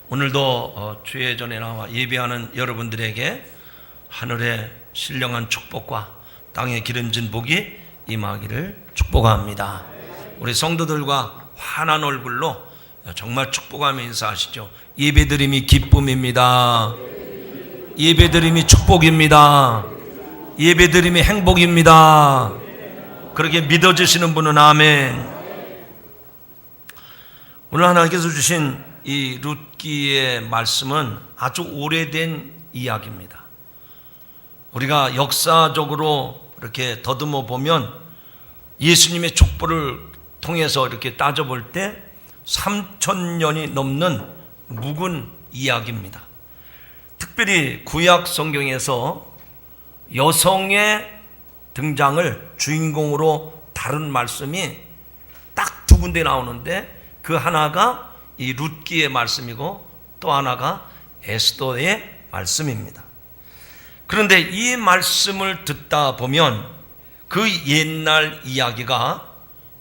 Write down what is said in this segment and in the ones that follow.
오늘도 주의 전에 나와 예배하는 여러분들에게 하늘의 신령한 축복과 땅에 기름진 복이 임하기를 축복합니다. 우리 성도들과 환한 얼굴로 정말 축복하며 인사하시죠. 예배드림이 기쁨입니다. 예배드림이 축복입니다. 예배드림이 행복입니다. 그렇게 믿어주시는 분은 아멘. 오늘 하나님께서 주신 이 룻기의 말씀은 아주 오래된 이야기입니다. 우리가 역사적으로 이렇게 더듬어 보면 예수님의 족보를 통해서 이렇게 따져볼 때 3,000년이 넘는 묵은 이야기입니다. 특별히 구약 성경에서 여성의 등장을 주인공으로 다룬 말씀이 딱 두 군데 나오는데 그 하나가 이 룻기의 말씀이고 또 하나가 에스더의 말씀입니다. 그런데 이 말씀을 듣다 보면 그 옛날 이야기가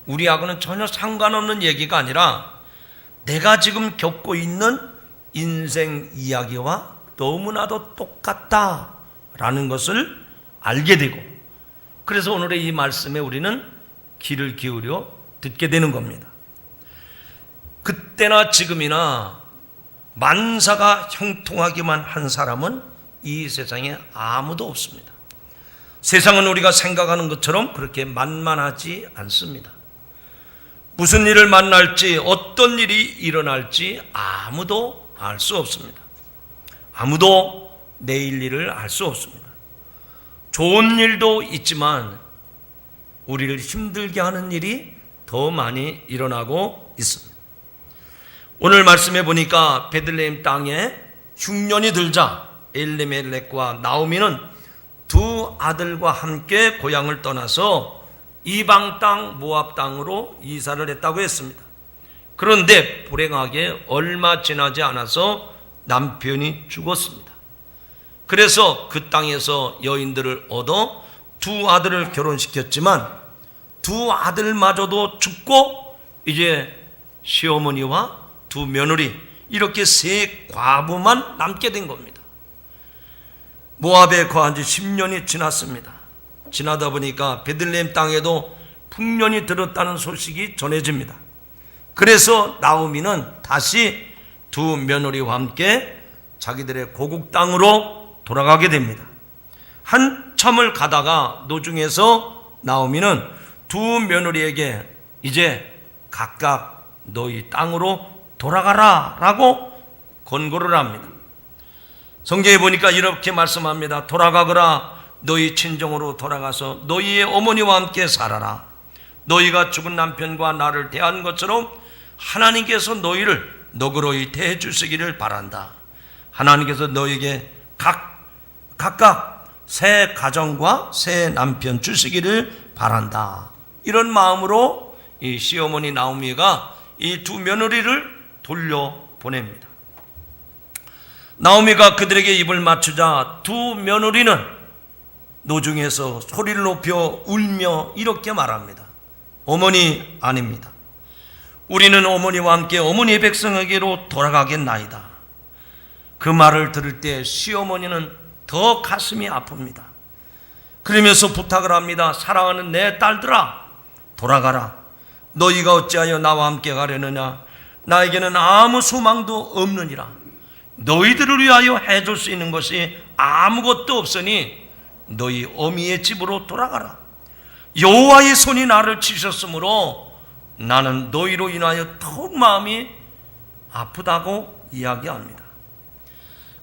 우리하고는 전혀 상관없는 얘기가 아니라 내가 지금 겪고 있는 인생 이야기와 너무나도 똑같다라는 것을 알게 되고, 그래서 오늘의 이 말씀에 우리는 귀를 기울여 듣게 되는 겁니다. 그때나 지금이나 만사가 형통하기만 한 사람은 이 세상에 아무도 없습니다. 세상은 우리가 생각하는 것처럼 그렇게 만만하지 않습니다. 무슨 일을 만날지, 어떤 일이 일어날지 아무도 알 수 없습니다. 아무도 내일 일을 알 수 없습니다. 좋은 일도 있지만 우리를 힘들게 하는 일이 더 많이 일어나고 있습니다. 오늘 말씀해 보니까 베들레헴 땅에 흉년이 들자 엘리멜렉과 나오미는 두 아들과 함께 고향을 떠나서 이방 땅 모압 땅으로 이사를 했다고 했습니다. 그런데 불행하게 얼마 지나지 않아서 남편이 죽었습니다. 그래서 그 땅에서 여인들을 얻어 두 아들을 결혼시켰지만 두 아들마저도 죽고 이제 시어머니와 두 며느리, 이렇게 세 과부만 남게 된 겁니다. 모압에 거한 지 10년이 지났습니다. 지나다 보니까 베들레헴 땅에도 풍년이 들었다는 소식이 전해집니다. 그래서 나오미는 다시 두 며느리와 함께 자기들의 고국 땅으로 돌아가게 됩니다. 한참을 가다가 노중에서 나오미는 두 며느리에게 이제 각각 너희 땅으로 돌아가라 라고 권고를 합니다. 성경에 보니까 이렇게 말씀합니다. 돌아가거라. 너희 친정으로 돌아가서 너희의 어머니와 함께 살아라. 너희가 죽은 남편과 나를 대한 것처럼 하나님께서 너희를 너그러이 대해 주시기를 바란다. 하나님께서 너희에게 각각 새 가정과 새 남편 주시기를 바란다. 이런 마음으로 이 시어머니 나오미가 이 두 며느리를 돌려보냅니다. 나오미가 그들에게 입을 맞추자 두 며느리는 노중에서 소리를 높여 울며 이렇게 말합니다. 어머니 아닙니다. 우리는 어머니와 함께 어머니의 백성에게로 돌아가겠나이다. 그 말을 들을 때 시어머니는 더 가슴이 아픕니다. 그러면서 부탁을 합니다. 사랑하는 내 딸들아, 돌아가라. 너희가 어찌하여 나와 함께 가려느냐. 나에게는 아무 소망도 없느니라. 너희들을 위하여 해줄 수 있는 것이 아무것도 없으니 너희 어미의 집으로 돌아가라. 여호와의 손이 나를 치셨으므로 나는 너희로 인하여 더욱 마음이 아프다고 이야기합니다.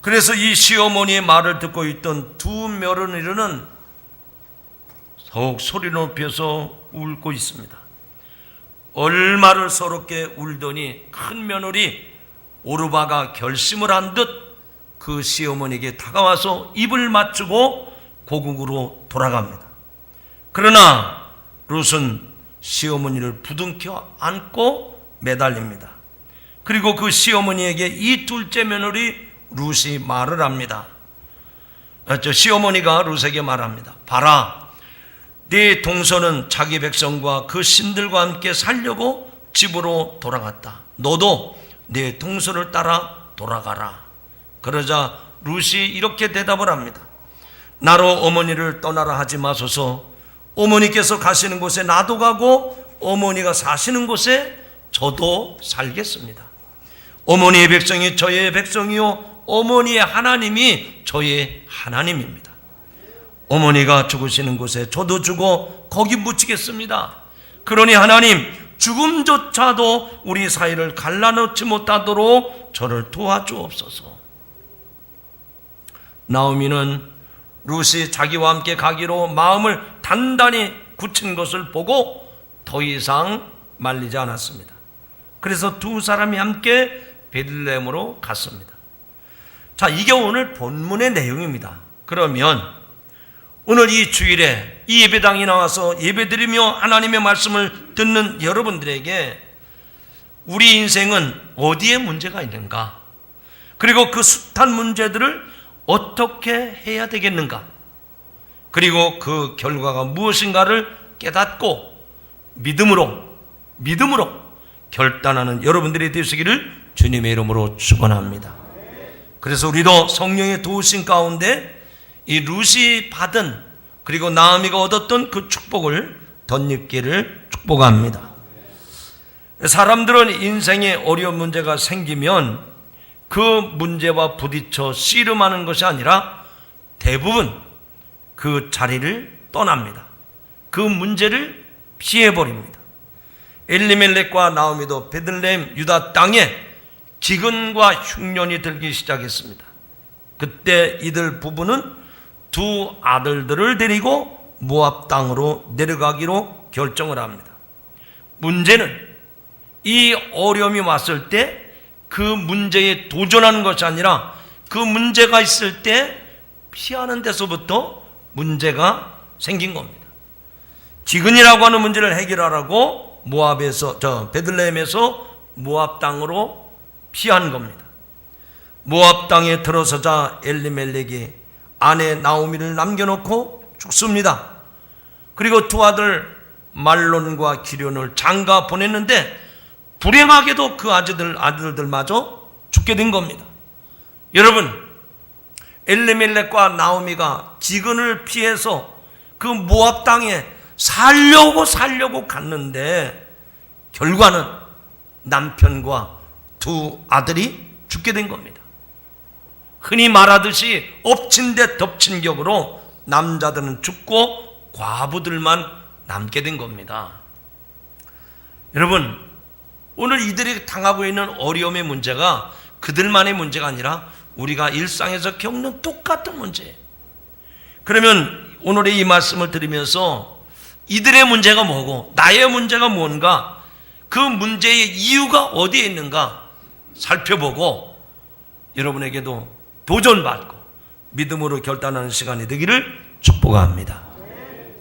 그래서 이 시어머니의 말을 듣고 있던 두 며느리는 더욱 소리 높여서 울고 있습니다. 얼마를 서럽게 울더니 큰 며느리 오르바가 결심을 한 듯 그 시어머니에게 다가와서 입을 맞추고 고국으로 돌아갑니다. 그러나 룻은 시어머니를 부둥켜 안고 매달립니다. 그리고 그 시어머니에게 이 둘째 며느리 룻이 말을 합니다. 시어머니가 룻에게 말합니다. 봐라, 네 동서는 자기 백성과 그 신들과 함께 살려고 집으로 돌아갔다. 너도 네 동서를 따라 돌아가라. 그러자 룻이 이렇게 대답을 합니다. 나로 어머니를 떠나라 하지 마소서. 어머니께서 가시는 곳에 나도 가고 어머니가 사시는 곳에 저도 살겠습니다. 어머니의 백성이 저의 백성이요 어머니의 하나님이 저의 하나님입니다. 어머니가 죽으시는 곳에 저도 죽어 거기 묻히겠습니다. 그러니 하나님, 죽음조차도 우리 사이를 갈라놓지 못하도록 저를 도와주옵소서. 나오미는 룻이 자기와 함께 가기로 마음을 단단히 굳힌 것을 보고 더 이상 말리지 않았습니다. 그래서 두 사람이 함께 베들레헴으로 갔습니다. 자, 이게 오늘 본문의 내용입니다. 그러면 오늘 이 주일에 이 예배당에 나와서 예배드리며 하나님의 말씀을 듣는 여러분들에게 우리 인생은 어디에 문제가 있는가? 그리고 그 숱한 문제들을 어떻게 해야 되겠는가? 그리고 그 결과가 무엇인가를 깨닫고 믿음으로 결단하는 여러분들이 되시기를 주님의 이름으로 축원합니다. 그래서 우리도 성령의 도우심 가운데 이 룻이 받은 그리고 나오미가 얻었던 그 축복을 덧입기를 축복합니다. 사람들은 인생에 어려운 문제가 생기면 그 문제와 부딪혀 씨름하는 것이 아니라 대부분 그 자리를 떠납니다. 그 문제를 피해버립니다. 엘리멜렉과 나오미도 베들레헴 유다 땅에 기근과 흉년이 들기 시작했습니다. 그때 이들 부부는 두 아들들을 데리고 모압 땅으로 내려가기로 결정을 합니다. 문제는 이 어려움이 왔을 때 그 문제에 도전하는 것이 아니라 그 문제가 있을 때 피하는 데서부터 문제가 생긴 겁니다. 기근이라고 하는 문제를 해결하라고 베들레헴에서 모압 땅으로 피한 겁니다. 모압 땅에 들어서자 엘리멜렉이 아내 나오미를 남겨놓고 죽습니다. 그리고 두 아들 말론과 기련을 장가 보냈는데 불행하게도 그 아들들마저 죽게 된 겁니다. 여러분, 엘리멜렉과 나오미가 기근을 피해서 그 모압 땅에 살려고 갔는데 결과는 남편과 두 아들이 죽게 된 겁니다. 흔히 말하듯이 엎친 데 덮친 격으로 남자들은 죽고 과부들만 남게 된 겁니다. 여러분, 오늘 이들이 당하고 있는 어려움의 문제가 그들만의 문제가 아니라 우리가 일상에서 겪는 똑같은 문제예요. 그러면 오늘의 이 말씀을 들으면서 이들의 문제가 뭐고 나의 문제가 뭔가, 그 문제의 이유가 어디에 있는가 살펴보고 여러분에게도 도전받고 믿음으로 결단하는 시간이 되기를 축복합니다.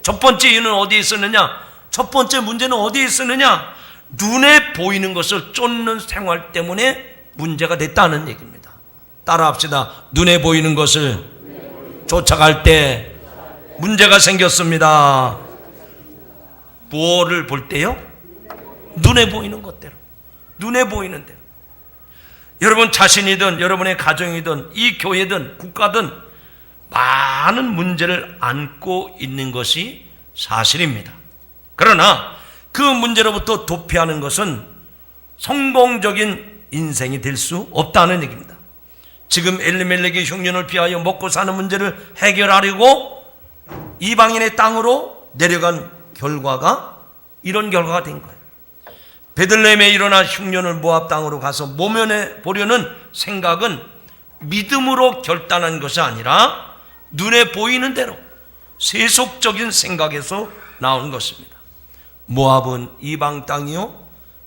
첫 번째 이유는 어디에 있었느냐? 첫 번째 문제는 어디에 있었느냐? 눈에 보이는 것을 쫓는 생활 때문에 문제가 됐다는 얘기입니다. 따라합시다. 눈에 보이는 것을 쫓아갈 때 문제가 생겼습니다. 뭐를 볼 때요? 눈에 보이는 것대로, 눈에 보이는 대로. 여러분 자신이든 여러분의 가정이든 이 교회든 국가든 많은 문제를 안고 있는 것이 사실입니다. 그러나 그 문제로부터 도피하는 것은 성공적인 인생이 될 수 없다는 얘기입니다. 지금 엘리멜렉의 흉년을 피하여 먹고 사는 문제를 해결하려고 이방인의 땅으로 내려간 결과가 이런 결과가 된 거예요. 베들레헴에 일어난 흉년을 모압 땅으로 가서 모면해 보려는 생각은 믿음으로 결단한 것이 아니라 눈에 보이는 대로 세속적인 생각에서 나온 것입니다. 모압은 이방 땅이요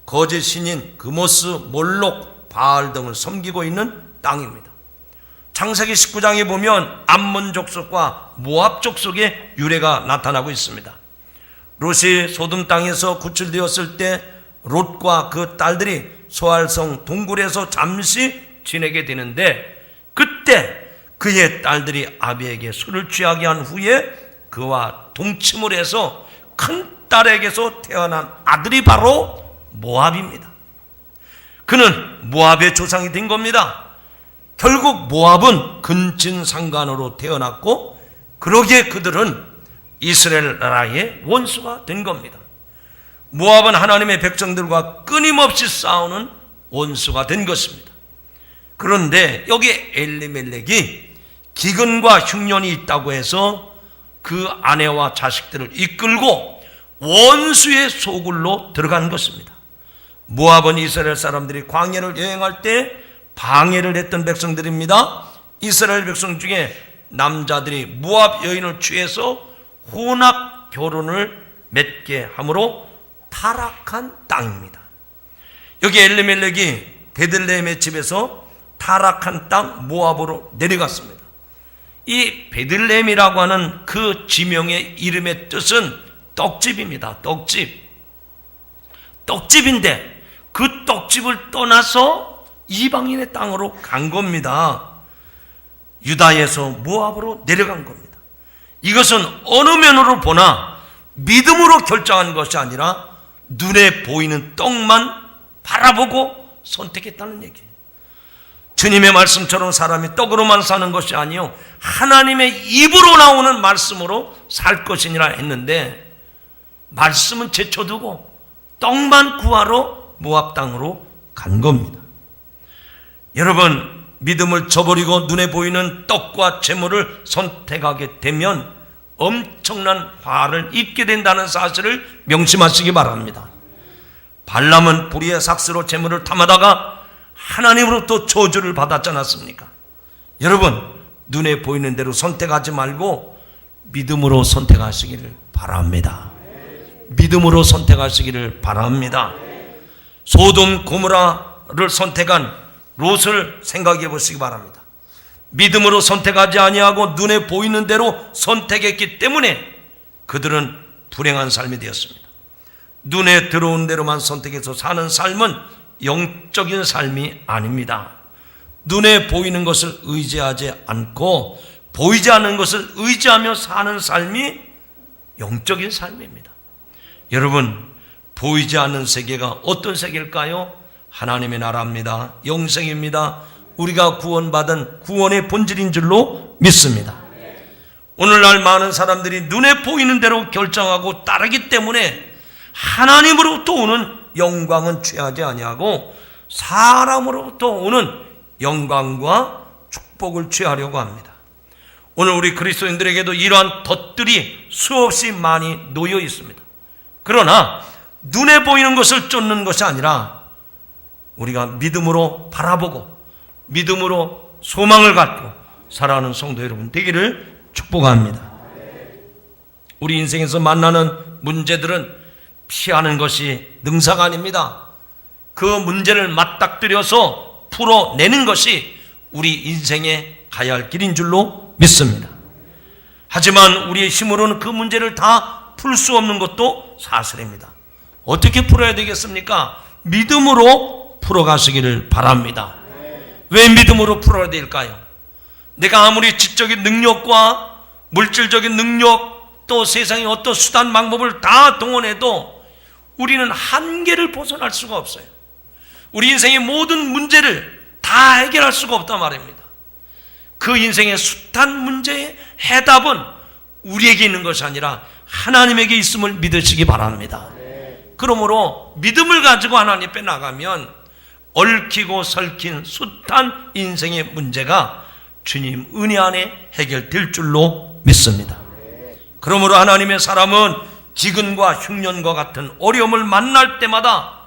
거짓 신인 그모스, 몰록, 바알 등을 섬기고 있는 땅입니다. 창세기 19장에 보면 암몬 족속과 모압 족속의 유래가 나타나고 있습니다. 롯이 소돔 땅에서 구출되었을 때 롯과 그 딸들이 소알성 동굴에서 잠시 지내게 되는데, 그때 그의 딸들이 아비에게 술을 취하게 한 후에 그와 동침을 해서 큰 딸에게서 태어난 아들이 바로 모압입니다. 그는 모압의 조상이 된 겁니다. 결국 모압은 근친상간으로 태어났고 그러기에 그들은 이스라엘 나라의 원수가 된 겁니다. 모압은 하나님의 백성들과 끊임없이 싸우는 원수가 된 것입니다. 그런데 여기 엘리멜렉이 기근과 흉년이 있다고 해서 그 아내와 자식들을 이끌고 원수의 소굴로 들어간 것입니다. 모압은 이스라엘 사람들이 광야를 여행할 때 방해를 했던 백성들입니다. 이스라엘 백성 중에 남자들이 모압 여인을 취해서 혼합 결혼을 맺게 함으로 타락한 땅입니다. 여기 엘리멜렉이 베들레헴의 집에서 타락한 땅 모압으로 내려갔습니다. 이 베들레헴이라고 하는 그 지명의 이름의 뜻은 떡집입니다. 떡집인데 그 떡집을 떠나서 이방인의 땅으로 간 겁니다. 유다에서 모압으로 내려간 겁니다. 이것은 어느 면으로 보나 믿음으로 결정한 것이 아니라 눈에 보이는 떡만 바라보고 선택했다는 얘기예요. 주님의 말씀처럼 사람이 떡으로만 사는 것이 아니요 하나님의 입으로 나오는 말씀으로 살 것이니라 했는데 말씀은 제쳐두고 떡만 구하러 모압 땅으로 간 겁니다. 여러분, 믿음을 저버리고 눈에 보이는 떡과 재물을 선택하게 되면 엄청난 화를 입게 된다는 사실을 명심하시기 바랍니다. 발람은 불의의 삭스로 재물을 탐하다가 하나님으로부터 저주를 받았지 않았습니까? 여러분, 눈에 보이는 대로 선택하지 말고 믿음으로 선택하시기를 바랍니다. 믿음으로 선택하시기를 바랍니다. 소돔 고모라를 선택한 롯을 생각해 보시기 바랍니다. 믿음으로 선택하지 아니하고 눈에 보이는 대로 선택했기 때문에 그들은 불행한 삶이 되었습니다. 눈에 들어온 대로만 선택해서 사는 삶은 영적인 삶이 아닙니다. 눈에 보이는 것을 의지하지 않고 보이지 않는 것을 의지하며 사는 삶이 영적인 삶입니다. 여러분, 보이지 않는 세계가 어떤 세계일까요? 하나님의 나라입니다. 영생입니다. 우리가 구원받은 구원의 본질인 줄로 믿습니다. 오늘날 많은 사람들이 눈에 보이는 대로 결정하고 따르기 때문에 하나님으로부터 오는 영광은 취하지 아니하고 사람으로부터 오는 영광과 축복을 취하려고 합니다. 오늘 우리 그리스도인들에게도 이러한 덫들이 수없이 많이 놓여 있습니다. 그러나 눈에 보이는 것을 쫓는 것이 아니라 우리가 믿음으로 바라보고 믿음으로 소망을 갖고 살아가는 성도 여러분 되기를 축복합니다. 우리 인생에서 만나는 문제들은 피하는 것이 능사가 아닙니다. 그 문제를 맞닥뜨려서 풀어내는 것이 우리 인생에 가야 할 길인 줄로 믿습니다. 하지만 우리의 힘으로는 그 문제를 다 풀 수 없는 것도 사실입니다. 어떻게 풀어야 되겠습니까? 믿음으로 풀어가시기를 바랍니다. 왜 믿음으로 풀어야 될까요? 내가 아무리 지적인 능력과 물질적인 능력 또 세상의 어떤 수단 방법을 다 동원해도 우리는 한계를 벗어날 수가 없어요. 우리 인생의 모든 문제를 다 해결할 수가 없단 말입니다. 그 인생의 숱한 문제의 해답은 우리에게 있는 것이 아니라 하나님에게 있음을 믿으시기 바랍니다. 그러므로 믿음을 가지고 하나님 앞에 나가면 얽히고 설킨 숱한 인생의 문제가 주님 은혜 안에 해결될 줄로 믿습니다. 그러므로 하나님의 사람은 기근과 흉년과 같은 어려움을 만날 때마다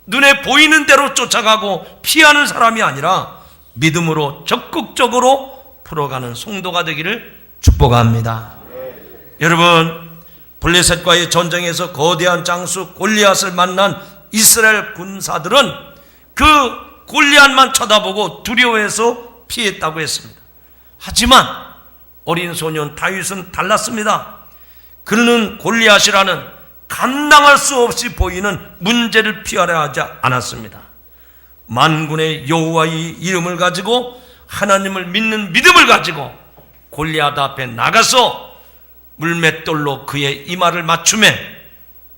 눈에 보이는 대로 쫓아가고 피하는 사람이 아니라 믿음으로 적극적으로 풀어가는 성도가 되기를 축복합니다. 여러분, 블레셋과의 전쟁에서 거대한 장수 골리앗을 만난 이스라엘 군사들은 그 골리앗만 쳐다보고 두려워해서 피했다고 했습니다. 하지만 어린 소년 다윗은 달랐습니다. 그는 골리앗이라는 감당할 수 없이 보이는 문제를 피하려 하지 않았습니다. 만군의 여호와의 이름을 가지고 하나님을 믿는 믿음을 가지고 골리앗 앞에 나가서 물맷돌로 그의 이마를 맞추매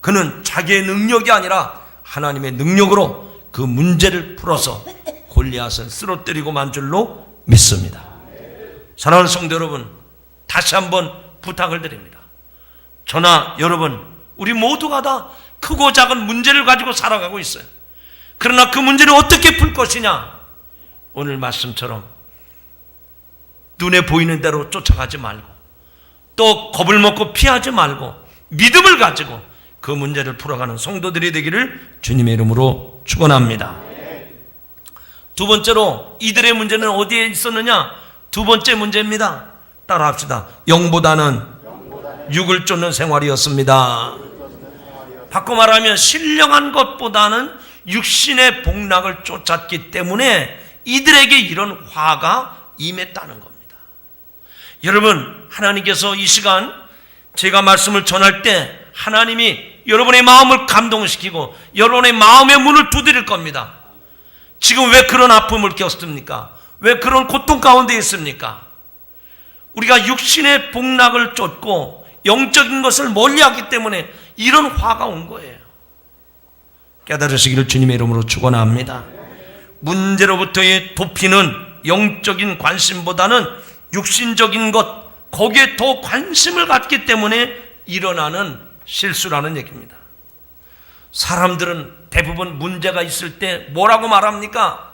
그는 자기의 능력이 아니라 하나님의 능력으로 그 문제를 풀어서 골리앗을 쓰러뜨리고 만 줄로 믿습니다. 사랑하는 성도 여러분, 다시 한번 부탁을 드립니다. 저나 여러분, 우리 모두가 다 크고 작은 문제를 가지고 살아가고 있어요. 그러나 그 문제를 어떻게 풀 것이냐? 오늘 말씀처럼 눈에 보이는 대로 쫓아가지 말고, 또 겁을 먹고 피하지 말고 믿음을 가지고 그 문제를 풀어가는 성도들이 되기를 주님의 이름으로 축원합니다. 두 번째로 이들의 문제는 어디에 있었느냐? 두 번째 문제입니다. 따라합시다. 영보다는 육을 쫓는 생활이었습니다. 바꿔 말하면 신령한 것보다는 육신의 복락을 쫓았기 때문에 이들에게 이런 화가 임했다는 겁니다. 여러분, 하나님께서 이 시간 제가 말씀을 전할 때 하나님이 여러분의 마음을 감동시키고 여러분의 마음의 문을 두드릴 겁니다. 지금 왜 그런 아픔을 겪습니까? 왜 그런 고통 가운데 있습니까? 우리가 육신의 복락을 쫓고 영적인 것을 멀리하기 때문에 이런 화가 온 거예요. 깨달으시기를 주님의 이름으로 축원합니다. 문제로부터의 도피는 영적인 관심보다는 육신적인 것, 거기에 더 관심을 갖기 때문에 일어나는 실수라는 얘기입니다. 사람들은 대부분 문제가 있을 때 뭐라고 말합니까?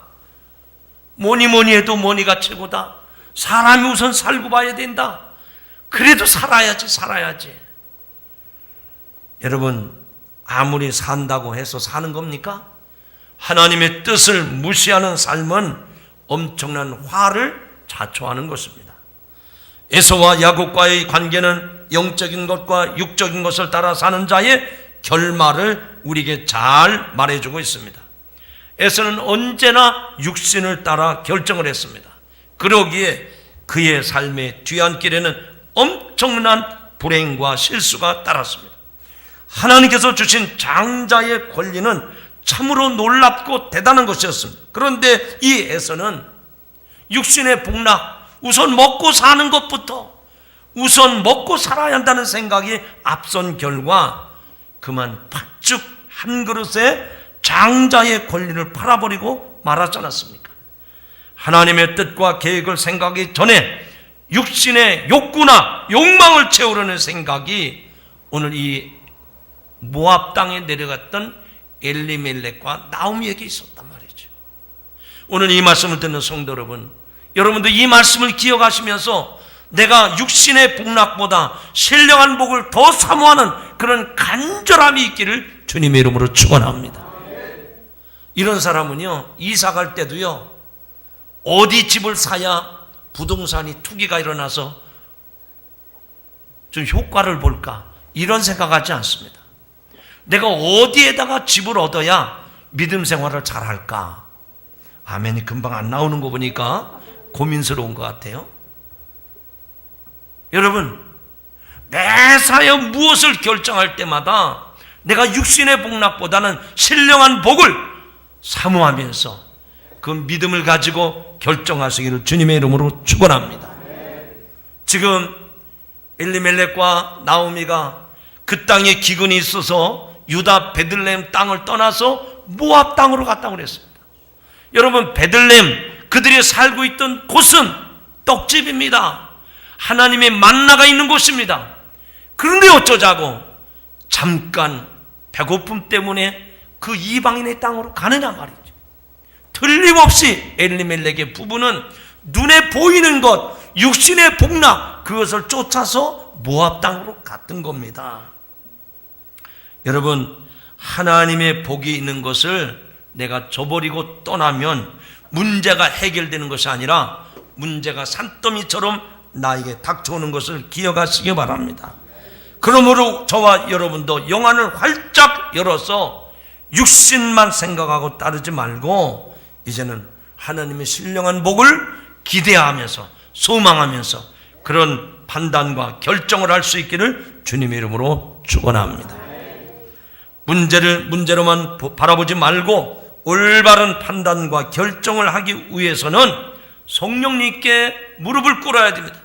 뭐니 해도 뭐니가 최고다. 사람이 우선 살고 봐야 된다. 그래도 살아야지. 여러분, 아무리 산다고 해서 사는 겁니까? 하나님의 뜻을 무시하는 삶은 엄청난 화를 자초하는 것입니다. 에서와 야곱과의 관계는 영적인 것과 육적인 것을 따라 사는 자의 결말을 우리에게 잘 말해주고 있습니다. 에서는 언제나 육신을 따라 결정을 했습니다. 그러기에 그의 삶의 뒤안길에는 엄청난 불행과 실수가 따랐습니다. 하나님께서 주신 장자의 권리는 참으로 놀랍고 대단한 것이었습니다. 그런데 이 에서는 육신의 복락, 우선 먹고 사는 것부터, 우선 먹고 살아야 한다는 생각이 앞선 결과 그만 팥죽 한 그릇에 장자의 권리를 팔아버리고 말하지 않았습니까? 하나님의 뜻과 계획을 생각하기 전에 육신의 욕구나 욕망을 채우려는 생각이 오늘 이 모압 땅에 내려갔던 엘리멜렉과 나오미에게 있었단 말이죠. 오늘 이 말씀을 듣는 성도 여러분, 여러분도 이 말씀을 기억하시면서 내가 육신의 복락보다 신령한 복을 더 사모하는 그런 간절함이 있기를 주님의 이름으로 축원합니다. 이런 사람은요, 이사 갈 때도요, 어디 집을 사야 부동산이 투기가 일어나서 좀 효과를 볼까, 이런 생각하지 않습니다. 내가 어디에다가 집을 얻어야 믿음 생활을 잘할까? 아멘이 금방 안 나오는 거 보니까 고민스러운 것 같아요. 여러분, 매사에 무엇을 결정할 때마다 내가 육신의 복락보다는 신령한 복을 사모하면서 그 믿음을 가지고 결정하시기를 주님의 이름으로 축원합니다. 지금 엘리멜렉과 나오미가 그 땅에 기근이 있어서 유다 베들레헴 땅을 떠나서 모압 땅으로 갔다고 그랬습니다. 여러분, 베들레헴, 그들이 살고 있던 곳은 떡집입니다. 하나님의 만나가 있는 곳입니다. 그런데 어쩌자고 잠깐 배고픔 때문에 그 이방인의 땅으로 가느냐 말이죠. 틀림없이 엘리멜렉의 부부는 눈에 보이는 것, 육신의 복락, 그것을 쫓아서 모압 땅으로 갔던 겁니다. 여러분, 하나님의 복이 있는 것을 내가 저버리고 떠나면 문제가 해결되는 것이 아니라 문제가 산더미처럼 나에게 닥쳐오는 것을 기억하시기 바랍니다. 그러므로 저와 여러분도 영안을 활짝 열어서 육신만 생각하고 따르지 말고 이제는 하나님의 신령한 복을 기대하면서 소망하면서 그런 판단과 결정을 할 수 있기를 주님의 이름으로 축원합니다. 문제를 문제로만 바라보지 말고 올바른 판단과 결정을 하기 위해서는 성령님께 무릎을 꿇어야 됩니다.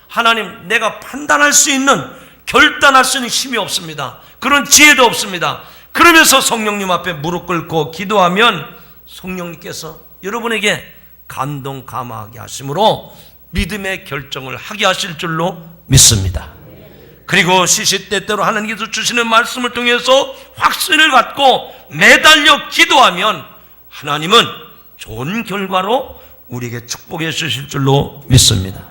하나님, 내가 판단할 수 있는, 결단할 수 있는 힘이 없습니다. 그런 지혜도 없습니다. 그러면서 성령님 앞에 무릎 꿇고 기도하면 성령님께서 여러분에게 감동 감화하게 하심으로 믿음의 결정을 하게 하실 줄로 믿습니다. 그리고 시시때때로 하나님께서 주시는 말씀을 통해서 확신을 갖고 매달려 기도하면 하나님은 좋은 결과로 우리에게 축복해 주실 줄로 믿습니다.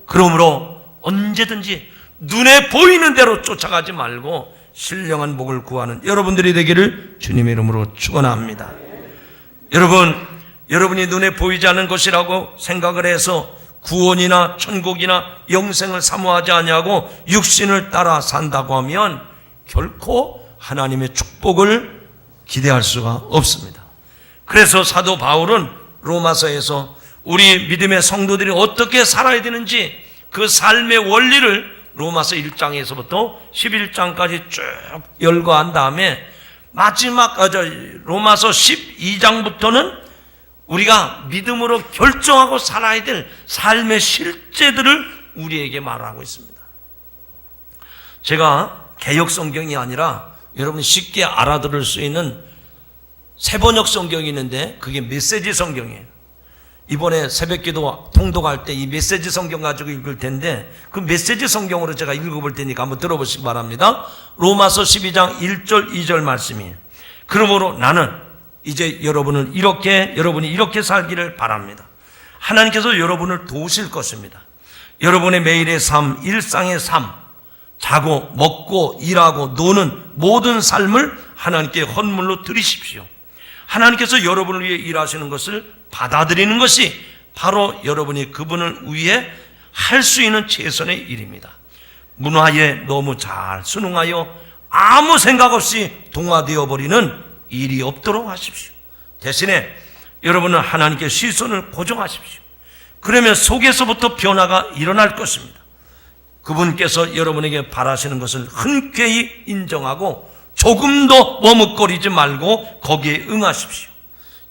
그러므로 언제든지 눈에 보이는 대로 쫓아가지 말고 신령한 복을 구하는 여러분들이 되기를 주님의 이름으로 축원합니다. 여러분이 눈에 보이지 않는 것이라고 생각을 해서 구원이나 천국이나 영생을 사모하지 아니하고 육신을 따라 산다고 하면 결코 하나님의 축복을 기대할 수가 없습니다. 그래서 사도 바울은 로마서에서 우리 믿음의 성도들이 어떻게 살아야 되는지 그 삶의 원리를 로마서 1장에서부터 11장까지 쭉 열거한 다음에 마지막 로마서 12장부터는 우리가 믿음으로 결정하고 살아야 될 삶의 실제들을 우리에게 말하고 있습니다. 제가 개역 성경이 아니라 여러분이 쉽게 알아들을 수 있는 세번역 성경이 있는데 그게 메시지 성경이에요. 이번에 새벽기도 통독할 때 이 메시지 성경 가지고 읽을 텐데 그 메시지 성경으로 제가 읽어볼 테니까 한번 들어보시기 바랍니다. 로마서 12장 1절 2절 말씀이에요. 그러므로 나는 이제 여러분이 이렇게 살기를 바랍니다. 하나님께서 여러분을 도우실 것입니다. 여러분의 매일의 삶, 일상의 삶, 자고 먹고 일하고 노는 모든 삶을 하나님께 헌물로 드리십시오. 하나님께서 여러분을 위해 일하시는 것을 받아들이는 것이 바로 여러분이 그분을 위해 할 수 있는 최선의 일입니다. 문화에 너무 잘 순응하여 아무 생각 없이 동화되어 버리는 일이 없도록 하십시오. 대신에 여러분은 하나님께 시선을 고정하십시오. 그러면 속에서부터 변화가 일어날 것입니다. 그분께서 여러분에게 바라시는 것을 흔쾌히 인정하고 조금도 머뭇거리지 말고 거기에 응하십시오.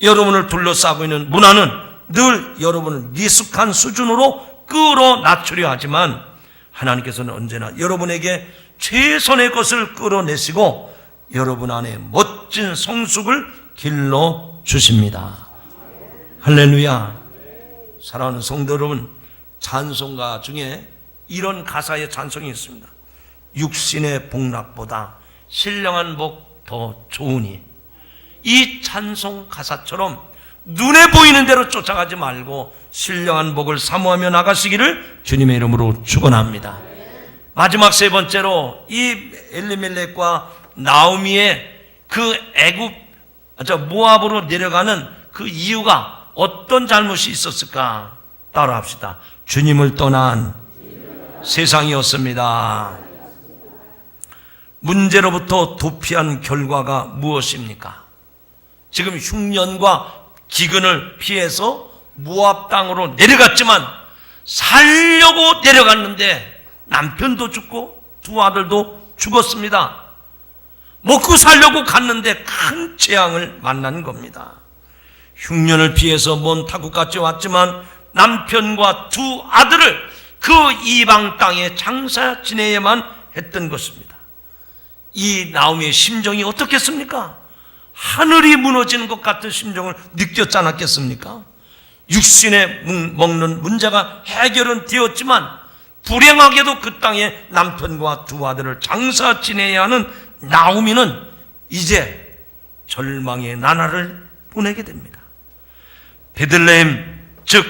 여러분을 둘러싸고 있는 문화는 늘 여러분을 미숙한 수준으로 끌어낮추려 하지만 하나님께서는 언제나 여러분에게 최선의 것을 끌어내시고 여러분 안에 멋진 성숙을 길러주십니다. 할렐루야. 사랑하는 성도 여러분, 찬송가 중에 이런 가사의 찬송이 있습니다. 육신의 복락보다 신령한 복 더 좋으니. 이 찬송 가사처럼 눈에 보이는 대로 쫓아가지 말고 신령한 복을 사모하며 나가시기를 주님의 이름으로 축원합니다. 마지막 세 번째로 이 엘리멜렉과 나오미의 그 모압으로 내려가는 그 이유가 어떤 잘못이 있었을까? 따라합시다. 주님을 떠난 세상이었습니다. 문제로부터 도피한 결과가 무엇입니까? 지금 흉년과 기근을 피해서 모압 땅으로 내려갔지만 살려고 내려갔는데 남편도 죽고 두 아들도 죽었습니다. 먹고 살려고 갔는데 큰 재앙을 만난 겁니다. 흉년을 피해서 먼 타국까지 왔지만 남편과 두 아들을 그 이방 땅에 장사 지내야만 했던 것입니다. 이 나오미의 심정이 어떻겠습니까? 하늘이 무너지는 것 같은 심정을 느꼈지 않았겠습니까? 육신에 먹는 문제가 해결은 되었지만 불행하게도 그 땅에 남편과 두 아들을 장사 지내야 하는 나오미는 이제 절망의 나날을 보내게 됩니다. 베들레헴, 즉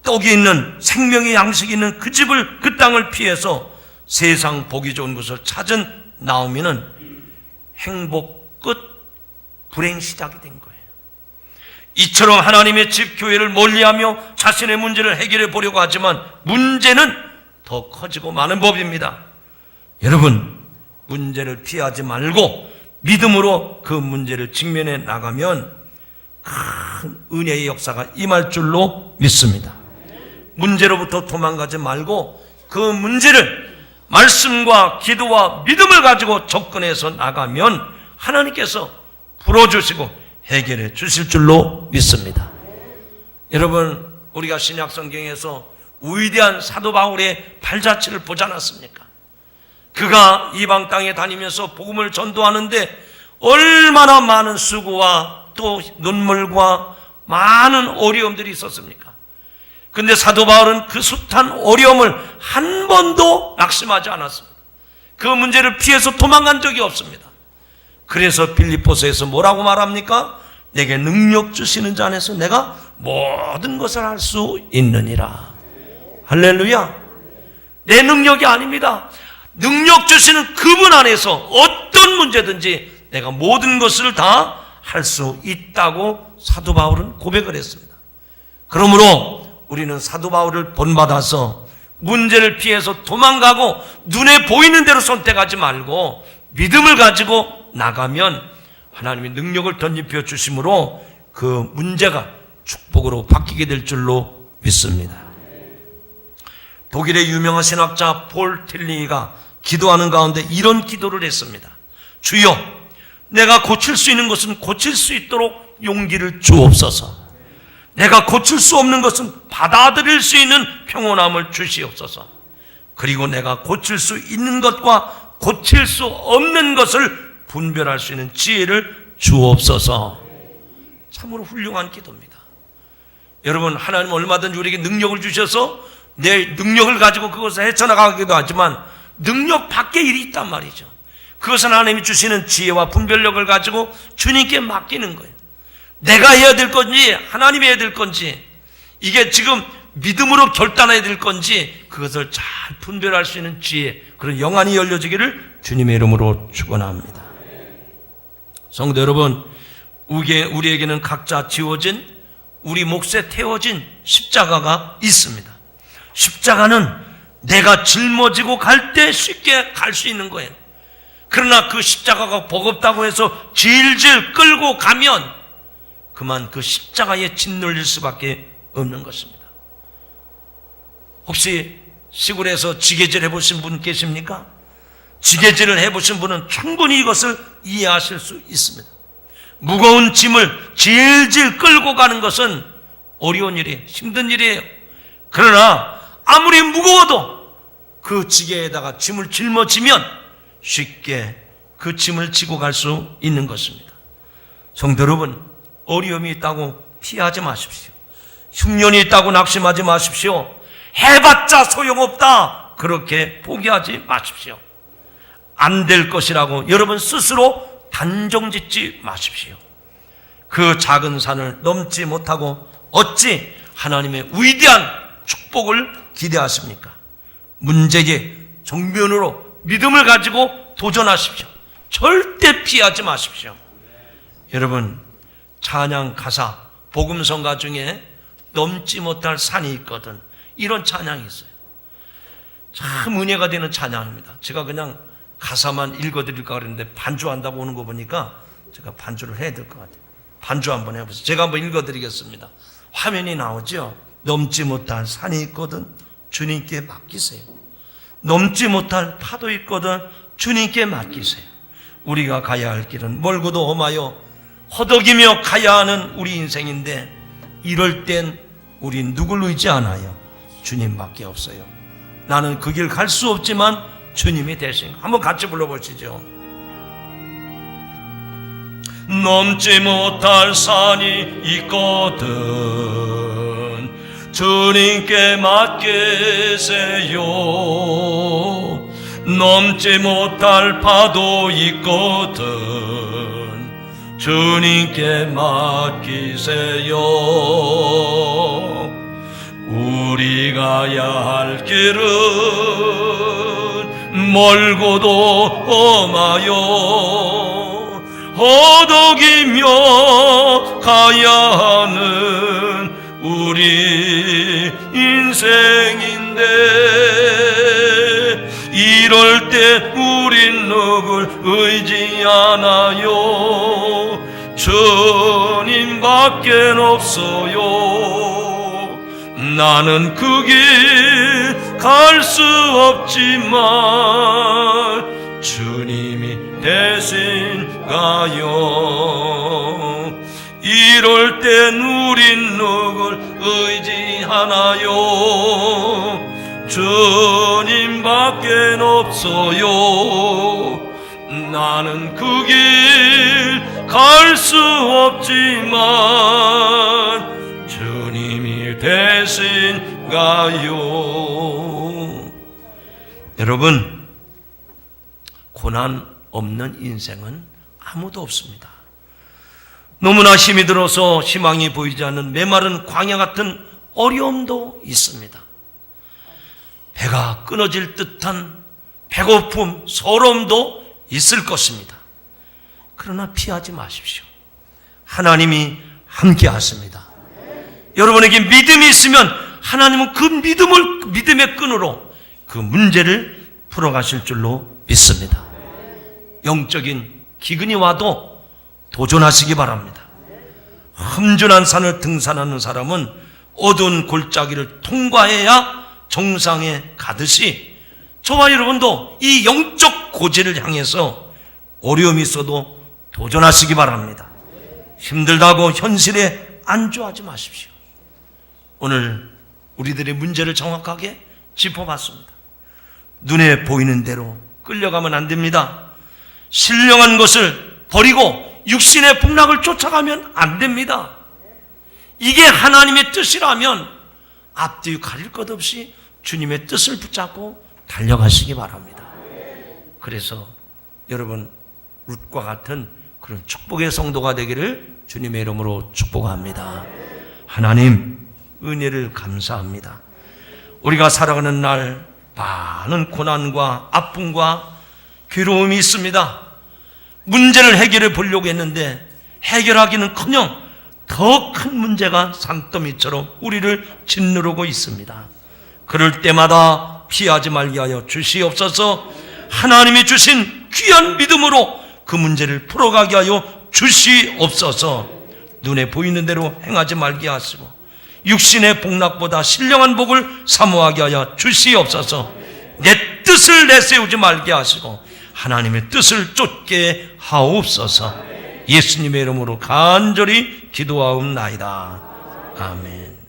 떡이 있는 생명의 양식이 있는 그 집을, 그 땅을 피해서 세상 보기 좋은 것을 찾은 나오미는 행복 끝 불행 시작이 된 거예요. 이처럼 하나님의 집 교회를 멀리하며 자신의 문제를 해결해 보려고 하지만 문제는 더 커지고 많은 법입니다. 여러분, 문제를 피하지 말고 믿음으로 그 문제를 직면해 나가면 큰 은혜의 역사가 임할 줄로 믿습니다. 문제로부터 도망가지 말고 그 문제를 말씀과 기도와 믿음을 가지고 접근해서 나가면 하나님께서 풀어주시고 해결해 주실 줄로 믿습니다. 여러분, 우리가 신약 성경에서 위대한 사도 바울의 발자취를 보지 않았습니까? 그가 이방 땅에 다니면서 복음을 전도하는데 얼마나 많은 수고와 또 눈물과 많은 어려움들이 있었습니까? 근데 사도 바울은 그 숱한 어려움을 한 번도 낙심하지 않았습니다. 그 문제를 피해서 도망간 적이 없습니다. 그래서 빌립보서에서 뭐라고 말합니까? 내게 능력 주시는 자 안에서 내가 모든 것을 할 수 있느니라. 할렐루야. 내 능력이 아닙니다. 능력 주시는 그분 안에서 어떤 문제든지 내가 모든 것을 다 할 수 있다고 사도 바울은 고백을 했습니다. 그러므로 우리는 사도 바울을 본받아서 문제를 피해서 도망가고 눈에 보이는 대로 선택하지 말고 믿음을 가지고 나가면 하나님이 능력을 덧입혀 주심으로 그 문제가 축복으로 바뀌게 될 줄로 믿습니다. 독일의 유명한 신학자 폴 틸리가 기도하는 가운데 이런 기도를 했습니다. 주여, 내가 고칠 수 있는 것은 고칠 수 있도록 용기를 주옵소서. 내가 고칠 수 없는 것은 받아들일 수 있는 평온함을 주시옵소서. 그리고 내가 고칠 수 있는 것과 고칠 수 없는 것을 분별할 수 있는 지혜를 주옵소서. 참으로 훌륭한 기도입니다. 여러분, 하나님은 얼마든지 우리에게 능력을 주셔서 내 능력을 가지고 그것을 헤쳐나가기도 하지만 능력 밖에 일이 있단 말이죠. 그것은 하나님이 주시는 지혜와 분별력을 가지고 주님께 맡기는 거예요. 내가 해야 될 건지 하나님이 해야 될 건지, 이게 지금 믿음으로 결단해야 될 건지 그것을 잘 분별할 수 있는 지혜, 그런 영안이 열려지기를 주님의 이름으로 축원합니다. 성도 여러분, 우리에게는 각자 지워진, 우리 몫에 태워진 십자가가 있습니다. 십자가는 내가 짊어지고 갈 때 쉽게 갈 수 있는 거예요. 그러나 그 십자가가 버겁다고 해서 질질 끌고 가면 그만 그 십자가에 짓눌릴 수밖에 없는 것입니다. 혹시 시골에서 지게질 해보신 분 계십니까? 지게질을 해보신 분은 충분히 이것을 이해하실 수 있습니다. 무거운 짐을 질질 끌고 가는 것은 어려운 일이에요. 힘든 일이에요. 그러나 아무리 무거워도 그 지게에다가 짐을 짊어지면 쉽게 그 짐을 지고 갈 수 있는 것입니다. 성도 여러분, 어려움이 있다고 피하지 마십시오. 흉년이 있다고 낙심하지 마십시오. 해봤자 소용없다, 그렇게 포기하지 마십시오. 안 될 것이라고 여러분 스스로 단정짓지 마십시오. 그 작은 산을 넘지 못하고 어찌 하나님의 위대한 축복을 기대하십니까? 문제의 정면으로 믿음을 가지고 도전하십시오. 절대 피하지 마십시오. 여러분, 찬양 가사, 복음성가 중에 넘지 못할 산이 있거든, 이런 찬양이 있어요. 참 은혜가 되는 찬양입니다. 제가 그냥 가사만 읽어드릴까 그랬는데 반주한다고 오는 거 보니까 제가 반주를 해야 될 것 같아요. 반주 한번 해보세요. 제가 한번 읽어드리겠습니다. 화면이 나오죠? 넘지 못할 산이 있거든 주님께 맡기세요. 넘지 못할 파도 있거든 주님께 맡기세요. 우리가 가야 할 길은 멀고도 험하여 허덕이며 가야 하는 우리 인생인데, 이럴 땐 우린 누굴 의지하나요? 주님밖에 없어요. 나는 그 길 갈 수 없지만 주님이 대신. 한번 같이 불러보시죠. 넘지 못할 산이 있거든 주님께 맡기세요. 넘지 못할 파도 있거든 주님께 맡기세요. 우리 가야 할 길은 멀고도 험하여 허덕이며 가야 하는 우리 인생인데, 이럴 때 우린 누굴 의지하나요? 주님밖에 없어요. 나는 그 길 갈 수 없지만 주님이 대신 가요. 이럴 땐 우린 누굴 의지하나요? 주님밖에 없어요. 나는 그 길 갈 수 없지만 계신가요? 여러분, 고난 없는 인생은 아무도 없습니다. 너무나 힘이 들어서 희망이 보이지 않는 메마른 광야 같은 어려움도 있습니다. 배가 끊어질 듯한 배고픔, 서러움도 있을 것입니다. 그러나 피하지 마십시오. 하나님이 함께 하십니다. 여러분에게 믿음이 있으면 하나님은 그 믿음의 끈으로 그 문제를 풀어가실 줄로 믿습니다. 영적인 기근이 와도 도전하시기 바랍니다. 험준한 산을 등산하는 사람은 어두운 골짜기를 통과해야 정상에 가듯이 저와 여러분도 이 영적 고지를 향해서 어려움이 있어도 도전하시기 바랍니다. 힘들다고 현실에 안주하지 마십시오. 오늘 우리들의 문제를 정확하게 짚어봤습니다. 눈에 보이는 대로 끌려가면 안 됩니다. 신령한 것을 버리고 육신의 풍락을 쫓아가면 안 됩니다. 이게 하나님의 뜻이라면 앞뒤 가릴 것 없이 주님의 뜻을 붙잡고 달려가시기 바랍니다. 그래서 여러분, 룻과 같은 그런 축복의 성도가 되기를 주님의 이름으로 축복합니다. 하나님, 은혜를 감사합니다. 우리가 살아가는 날 많은 고난과 아픔과 괴로움이 있습니다. 문제를 해결해 보려고 했는데 해결하기는커녕 더 큰 문제가 산더미처럼 우리를 짓누르고 있습니다. 그럴 때마다 피하지 말게 하여 주시옵소서. 하나님이 주신 귀한 믿음으로 그 문제를 풀어가게 하여 주시옵소서. 눈에 보이는 대로 행하지 말게 하시고 육신의 복락보다 신령한 복을 사모하게 하여 주시옵소서. 내 뜻을 내세우지 말게 하시고 하나님의 뜻을 쫓게 하옵소서. 예수님의 이름으로 간절히 기도하옵나이다. 아멘.